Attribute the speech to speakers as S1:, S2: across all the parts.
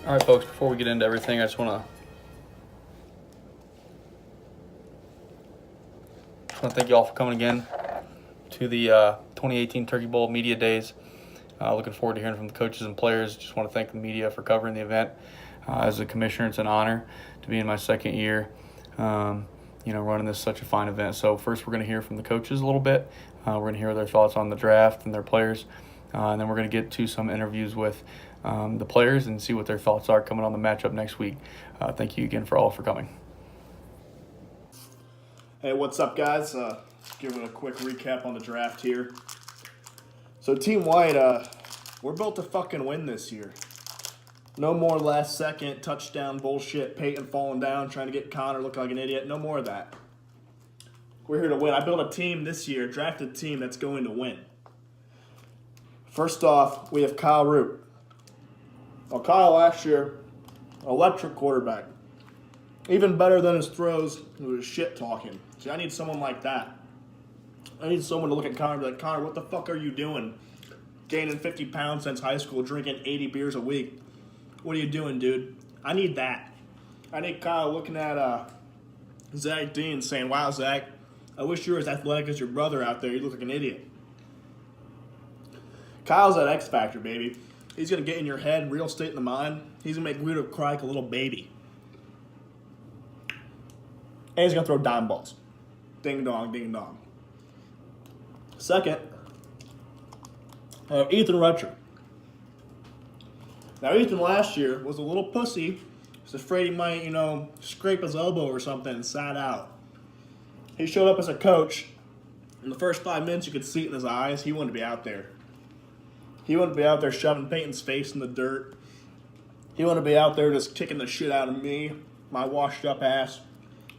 S1: All right, folks, before we get into everything, I just want to thank you all for coming again to the 2018 Turkey Bowl Media Days. Looking forward to hearing from the coaches and players. Just want to thank the media for covering the event. As a commissioner, it's an honor to be in my second year, running this such a fine event. So first we're going to hear from the coaches a little bit. We're going to hear their thoughts on the draft and their players. And then we're going to get to some interviews with the players and see what their thoughts are coming on the matchup next week. Thank you again for coming.
S2: Hey, what's up, guys? Give it a quick recap on the draft here. So Team White, we're built to fucking win this year. No more last-second touchdown bullshit, Peyton falling down, trying to get Connor looking like an idiot. No more of that. We're here to win. I built a team this year, drafted a team that's going to win. First off, we have Kyle Root. Well, Kyle last year, electric quarterback. Even better than his throws, he was shit-talking. See, I need someone like that. I need someone to look at Connor and be like, Connor, what the fuck are you doing? Gaining 50 pounds since high school, drinking 80 beers a week. What are you doing, dude? I need that. I need Kyle looking at Zach Dean saying, wow, Zach, I wish you were as athletic as your brother out there. You look like an idiot. Kyle's that X factor, baby. He's going to get in your head, real state in the mind. He's going to make Guido cry like a little baby. And he's going to throw dime balls. Ding dong, ding dong. Second, Ethan Retcher. Now, Ethan last year was a little pussy. He was afraid he might, scrape his elbow or something and sat out. He showed up as a coach. In the first 5 minutes, you could see it in his eyes. He wanted to be out there. He wanted to be out there shoving Peyton's face in the dirt. He wanted to be out there just kicking the shit out of me, my washed-up ass.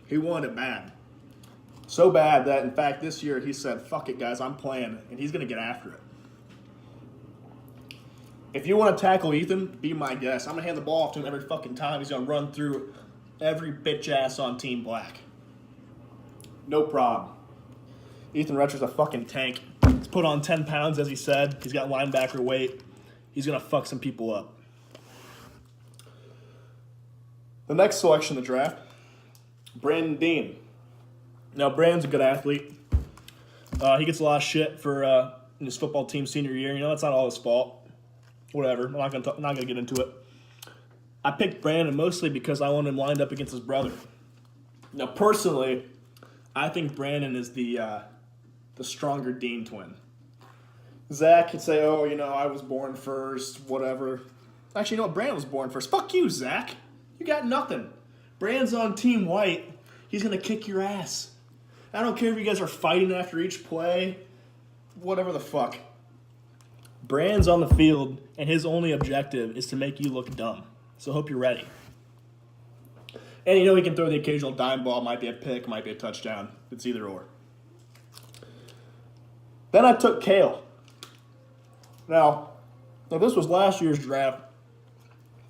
S2: He wanted it bad. So bad that, in fact, this year he said, fuck it, guys, I'm playing, and he's going to get after it. If you want to tackle Ethan, be my guest. I'm going to hand the ball off to him every fucking time. He's going to run through every bitch ass on Team Black. No problem. Ethan Retcher's a fucking tank. He's put on 10 pounds, as he said. He's got linebacker weight. He's going to fuck some people up. The next selection in the draft, Brandon Dean. Now, Brandon's a good athlete. He gets a lot of shit for in his football team senior year. That's not all his fault. Whatever. I'm not gonna get into it. I picked Brandon mostly because I wanted him lined up against his brother. Now, personally, I think Brandon is the stronger Dean twin. Zach could say, oh, I was born first, whatever. Actually, Brandon was born first. Fuck you, Zach. You got nothing. Brandon's on Team White. He's going to kick your ass. I don't care if you guys are fighting after each play. Whatever the fuck. Brandon's on the field, and his only objective is to make you look dumb. So hope you're ready. And he can throw the occasional dime ball. Might be a pick, might be a touchdown. It's either or. Then I took Kale. Now, if this was last year's draft,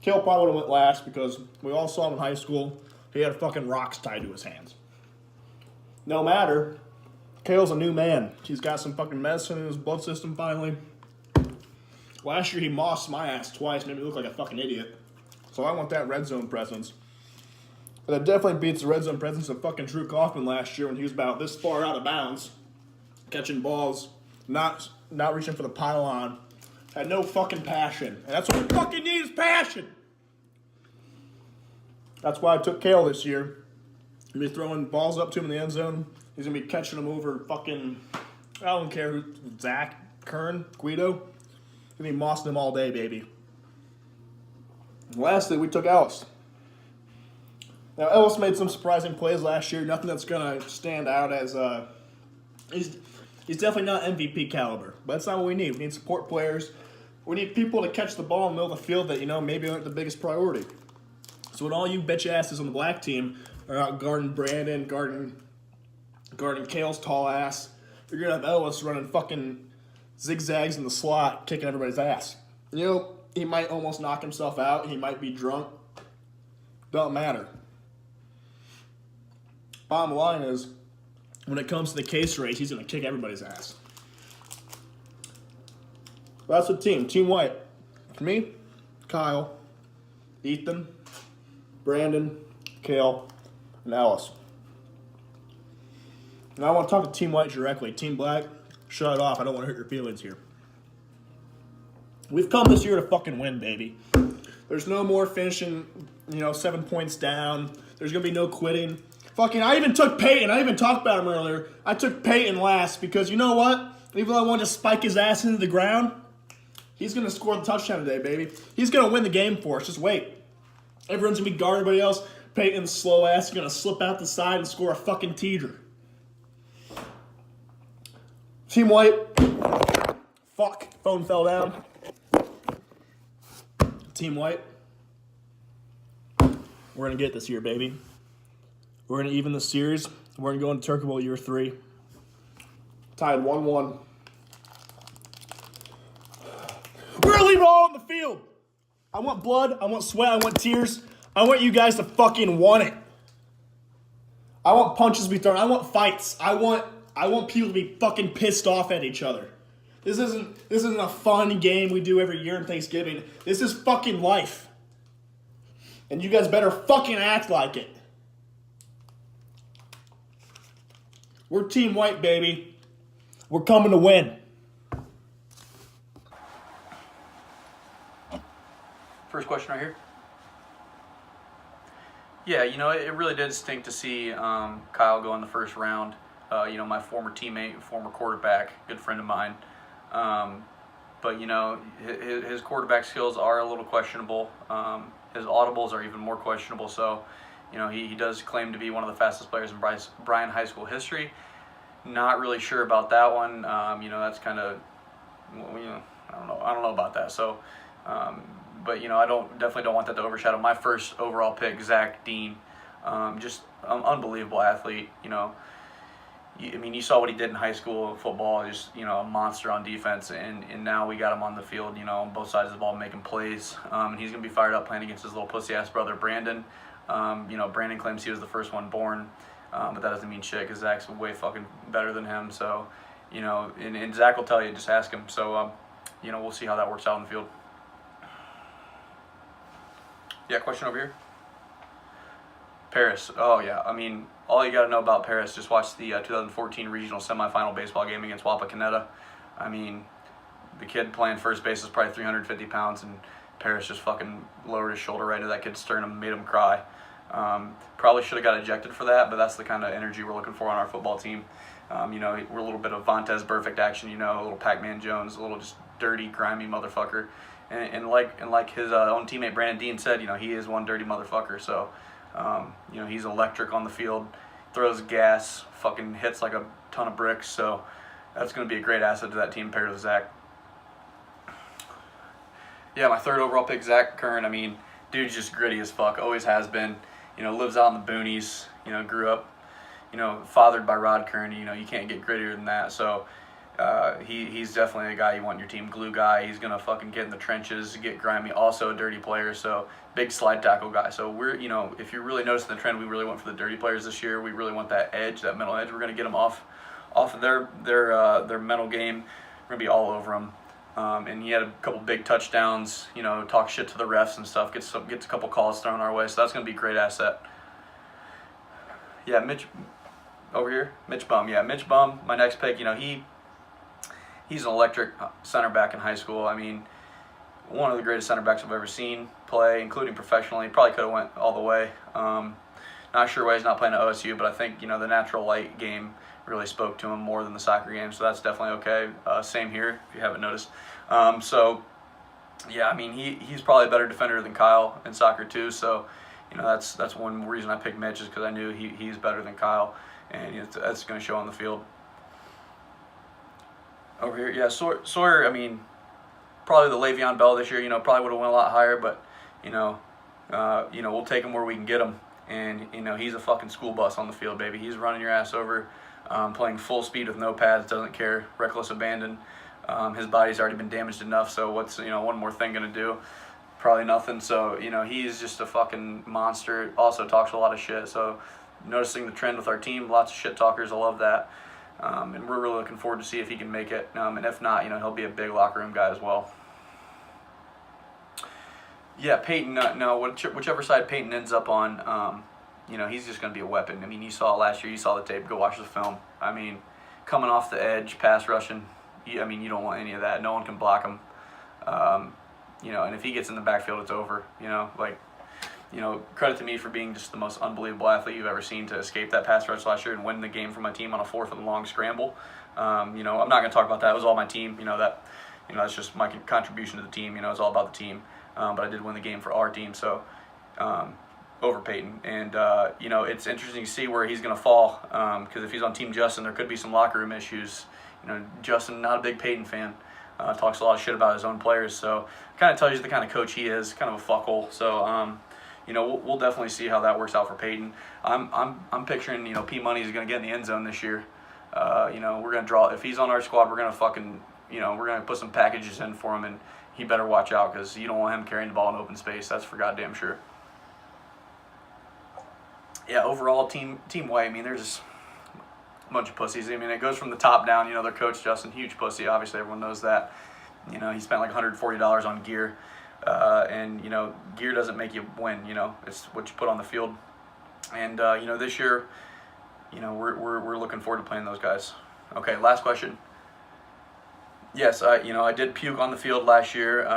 S2: Kale probably would have went last because we all saw him in high school. He had fucking rocks tied to his hands. No matter. Kale's a new man. He's got some fucking medicine in his blood system finally. Last year he mossed my ass twice, made me look like a fucking idiot. So I want that red zone presence. And that definitely beats the red zone presence of fucking Drew Kaufman last year when he was about this far out of bounds. Catching balls, not reaching for the pylon. Had no fucking passion. And that's what we fucking need is passion. That's why I took Kale this year. He'll be throwing balls up to him in the end zone. He's going to be catching them over fucking, I don't care who, Zach, Kern, Guido. He's going to be mossing them all day, baby. And lastly, we took Ellis. Now, Ellis made some surprising plays last year. Nothing that's going to stand out as, he's definitely not MVP caliber. But that's not what we need. We need support players. We need people to catch the ball in the middle of the field that, maybe aren't the biggest priority. So when all you bitch asses on the black team are out guarding Brandon, guarding Kale's tall ass, you're going to have Ellis running fucking zigzags in the slot, kicking everybody's ass. He might almost knock himself out. He might be drunk. Don't matter. Bottom line is, when it comes to the case race, he's going to kick everybody's ass. That's the team. Team White. For me, Kyle. Ethan, Brandon, Kale, and Alice. Now I want to talk to Team White directly. Team Black, shut it off. I don't want to hurt your feelings here. We've come this year to fucking win, baby. There's no more finishing, 7 points down. There's going to be no quitting. Fucking, I even took Peyton. I even talked about him earlier. I took Peyton last because you know what? Even though I wanted to spike his ass into the ground, he's going to score the touchdown today, baby. He's going to win the game for us. Just wait. Everyone's going to be guarding everybody else. Peyton's slow ass is going to slip out the side and score a fucking teeter. Team White. Fuck. Phone fell down. Team White. We're going to get this year, baby. We're going to even the series. We're going to go into Turkey Bowl year 3. Tied 1-1. We're going to leave it all on the field. I want blood. I want sweat. I want tears. I want you guys to fucking want it. I want punches to be thrown. I want fights. I want people to be fucking pissed off at each other. This isn't a fun game we do every year on Thanksgiving. This is fucking life. And you guys better fucking act like it. We're Team White, baby. We're coming to win.
S1: First question right here. Yeah, it really did stink to see Kyle go in the first round. My former teammate, former quarterback, good friend of mine. But his quarterback skills are a little questionable. His audibles are even more questionable. So, he does claim to be one of the fastest players in Bryan High School history. Not really sure about that one. That's kind of, I don't know about that. So, but I definitely don't want that to overshadow my first overall pick, Zach Dean. Just unbelievable athlete. You saw what he did in high school football, just, a monster on defense, and now we got him on the field, on both sides of the ball making plays. And he's going to be fired up playing against his little pussy-ass brother, Brandon. Brandon claims he was the first one born, but that doesn't mean shit because Zach's way fucking better than him. So, and Zach will tell you, just ask him. So, we'll see how that works out in the field. Yeah, question over here. Paris. Oh, yeah. All you got to know about Paris, just watch the 2014 regional semifinal baseball game against Wapakoneta. The kid playing first base is probably 350 pounds, and Paris just fucking lowered his shoulder right into that kid's sternum and made him cry. Probably should have got ejected for that, but that's the kind of energy we're looking for on our football team. We're a little bit of Vontez Perfect action, a little Pac-Man Jones, a little just dirty, grimy motherfucker. And like his own teammate Brandon Dean said, he is one dirty motherfucker. So, he's electric on the field, throws gas, fucking hits like a ton of bricks. So that's going to be a great asset to that team paired with Zach. Yeah, my third overall pick, Zach Kern. Dude's just gritty as fuck, always has been. Lives out in the boonies, grew up, fathered by Rod Kern. You can't get grittier than that. So he's definitely a guy you want in your team. Glue guy. He's going to fucking get in the trenches, get grimy. Also a dirty player, so big slide tackle guy. So we're, if you're really noticing the trend, we really went for the dirty players this year. We really want that edge, that mental edge. We're going to get them off of their mental game. We're going to be all over them. And he had a couple big touchdowns, talk shit to the refs and stuff, gets a couple calls thrown our way. So that's going to be a great asset. Yeah, Mitch over here. Mitch Bum. Yeah, Mitch Bum, my next pick, he's an electric center back in high school. One of the greatest center backs I've ever seen play, including professionally. Probably could have went all the way. Not sure why he's not playing at OSU, but I think, the natural light game really spoke to him more than the soccer game, so that's definitely okay. Same here, if you haven't noticed. He's probably a better defender than Kyle in soccer too, so, that's one reason I picked Mitch is because I knew he's better than Kyle, and that's going to show on the field. Over here, yeah, Sawyer, probably the Le'Veon Bell this year, probably would have went a lot higher, but, we'll take him where we can get him. And, he's a fucking school bus on the field, baby. He's running your ass over, playing full speed with no pads, doesn't care, reckless abandon. His body's already been damaged enough, so what's, one more thing going to do? Probably nothing. So, he's just a fucking monster. Also talks a lot of shit. So, noticing the trend with our team, lots of shit talkers. I love that. And we're really looking forward to see if he can make it. And if not, he'll be a big locker room guy as well. Yeah, Peyton. No, whichever side Peyton ends up on, he's just going to be a weapon. I mean, you saw it last year. You saw the tape. Go watch the film. I mean, coming off the edge, pass rushing. You don't want any of that. No one can block him. And if he gets in the backfield, it's over. Credit to me for being just the most unbelievable athlete you've ever seen to escape that pass rush last year and win the game for my team on a 4th and long scramble. I'm not going to talk about that. It was all my team. That's just my contribution to the team. It's all about the team. But I did win the game for our team, so over Peyton. And, it's interesting to see where he's going to fall because if he's on Team Justin, there could be some locker room issues. Justin, not a big Peyton fan, talks a lot of shit about his own players, so kind of tells you the kind of coach he is, kind of a fuckhole. So, we'll definitely see how that works out for Peyton. I'm picturing, P Money is going to get in the end zone this year. We're going to draw. If he's on our squad, we're going to fucking, we're going to put some packages in for him, and he better watch out because you don't want him carrying the ball in open space. That's for goddamn sure. Yeah, overall, Team White, there's just a bunch of pussies. It goes from the top down. Their coach, Justin, huge pussy. Obviously, everyone knows that. He spent like $140 on gear. And gear doesn't make you win. It's what you put on the field. And, this year, we're looking forward to playing those guys. Okay, last question. Yes, I did puke on the field last year.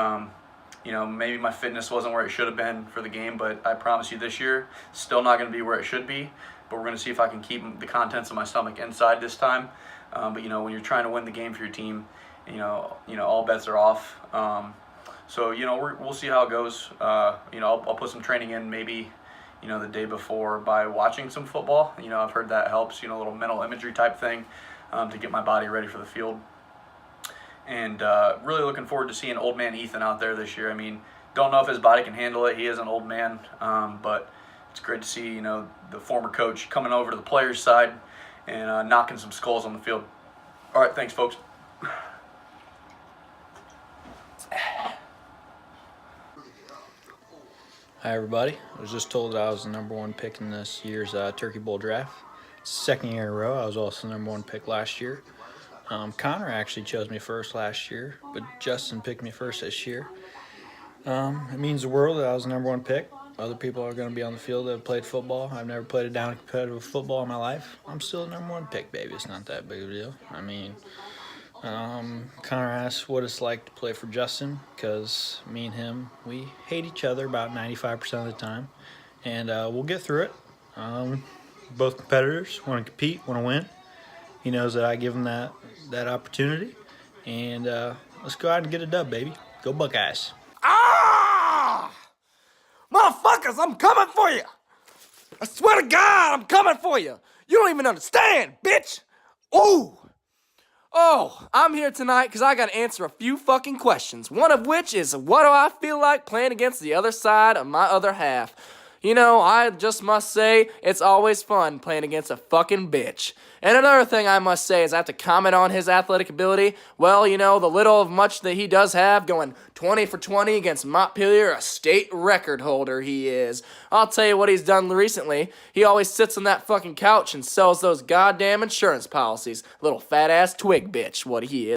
S1: Maybe my fitness wasn't where it should have been for the game, but I promise you this year, still not going to be where it should be. But we're going to see if I can keep the contents of my stomach inside this time. But when you're trying to win the game for your team, all bets are off. So we'll see how it goes. I'll put some training in maybe, the day before by watching some football. I've heard that helps. A little mental imagery type thing to get my body ready for the field. And really looking forward to seeing old man Ethan out there this year. Don't know if his body can handle it. He is an old man, but it's great to see the former coach coming over to the players' side and knocking some skulls on the field. All right, thanks, folks.
S3: Hi everybody, I was just told that I was the #1 pick in this year's Turkey Bowl draft. It's the 2nd year in a row. I was also the #1 pick last year. Connor actually chose me first last year, but Justin picked me first this year. It means the world that I was the #1 pick. Other people are going to be on the field that have played football. I've never played a down competitive football in my life. I'm still the #1 pick, baby. It's not that big of a deal. Connor asked what it's like to play for Justin because me and him, we hate each other about 95% of the time, and we'll get through it. Both competitors want to compete, want to win. He knows that I give him that opportunity, and let's go out and get a dub, baby. Go Buckeyes.
S4: Motherfuckers, I'm coming for you! I swear to God, I'm coming for you! You don't even understand, bitch! Ooh! Oh, I'm here tonight because I gotta answer a few fucking questions. One of which is, what do I feel like playing against the other side of my other half? I just must say, it's always fun playing against a fucking bitch. And another thing I must say is I have to comment on his athletic ability. Well, the little of much that he does have, going 20 for 20 against Montpelier, a state record holder he is. I'll tell you what he's done recently. He always sits on that fucking couch and sells those goddamn insurance policies. Little fat-ass twig bitch, what he is.